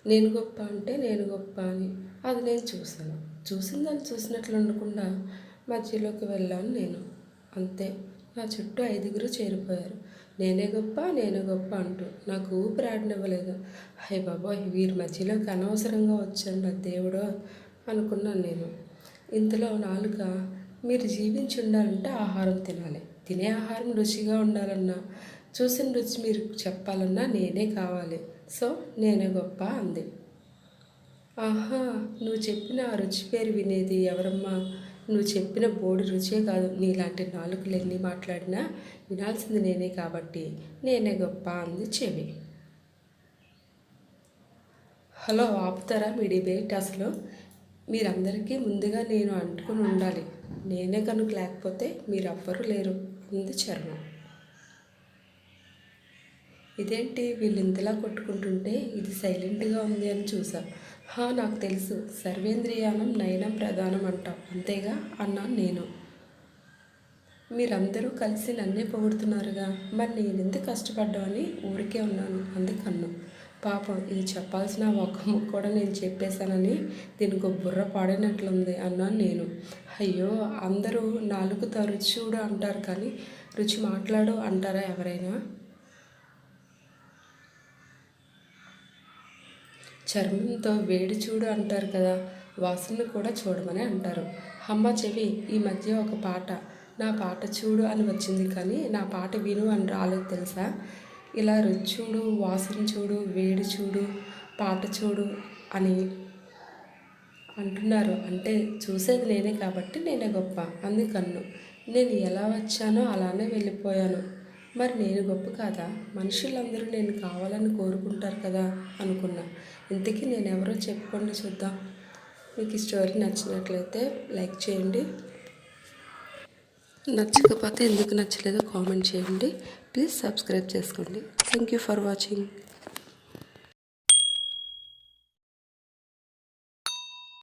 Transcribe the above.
నేను గొప్ప అంటే నేను గొప్ప అని అది నేను చూసాను. చూసిన దాన్ని చూసినట్లు ఉండకుండా మధ్యలోకి వెళ్ళాను నేను. అంతే. నా చుట్టూ 5గురు చేరిపోయారు. నేనే గొప్ప నేనే గొప్ప అంటూ నాకు ఊపిరాడనివ్వలేదు. అయ్య బాబోయ్, వీరి మధ్యలోకి అనవసరంగా వచ్చాను నా దేవుడో అనుకున్నాను నేను. ఇంతలో నాలుక, మీరు జీవించి ఉండాలంటే ఆహారం తినాలి, తినే ఆహారం రుచిగా ఉండాలన్నా, చూసిన రుచి మీరు చెప్పాలన్నా నేనే కావాలి, సో నేనే గొప్ప అంది. ఆహా, నువ్వు చెప్పిన ఆ రుచి పేరు వినేది ఎవరమ్మా? నువ్వు చెప్పిన బోడి రుచే కాదు, నీలాంటి నాలుకలు ఎన్ని మాట్లాడినా వినాల్సింది నేనే కాబట్టి నేనే గొప్ప అంది చెవి. హలో, ఆపుతారా మీ డిబేట్? అసలు మీరందరికీ ముందుగా నేను అంటుకుని ఉండాలి, నేనే కనుక లేకపోతే మీరెవ్వరూ లేరు అంది చర్మం. ఇదేంటి వీళ్ళు ఇంతలా కొట్టుకుంటుంటే ఇది సైలెంట్గా ఉంది అని చూసా. నాకు తెలుసు, సర్వేంద్రియానం నయనం ప్రధానం అంటాం అంతేగా అన్నాను నేను. మీరందరూ కలిసి నన్నే పొగుడుతున్నారుగా, మరి నేనెందుకు కష్టపడ్డామని ఊరికే ఉన్నాను అంది కన్ను. పాపం, ఇది చెప్పాల్సిన ఒక్క ముక్క కూడా నేను చెప్పేశానని దీనికి బుర్ర పాడైనట్లుంది అన్నాను నేను. అయ్యో, అందరూ నాలుగుతో రుచి చూడు అంటారు కానీ రుచి మాట్లాడు అంటారా ఎవరైనా? చర్మంతో వేడి చూడు అంటారు కదా, వాసనను కూడా చూడమని అంటారు. అమ్మ చెవి, ఈ మధ్య ఒక పాట నా పాట చూడు అని వచ్చింది కానీ నా పాట విను అని రాలేదు తెలుసా. ఇలా రుచి చూడు, వాసన చూడు, వేడి చూడు, పాట చూడు అని అంటున్నారు అంటే చూసేది నేనే కాబట్టి నేనే గొప్ప అంది కన్ను. నేను ఎలా వచ్చానో అలానే వెళ్ళిపోయాను. మరి నేను గొప్ప కాదా? మనుషులందరూ నేను కావాలని కోరుకుంటారు కదా అనుకున్నా. ఇంతకీ నేను ఎవరో చెప్పుకోండి చూద్దాం. మీకు ఈ స్టోరీ నచ్చినట్లయితే లైక్ చేయండి, నచ్చకపోతే ఎందుకు నచ్చలేదో కామెంట్ చేయండి. ప్లీజ్ సబ్స్క్రైబ్ చేసుకోండి. Thank you for watching.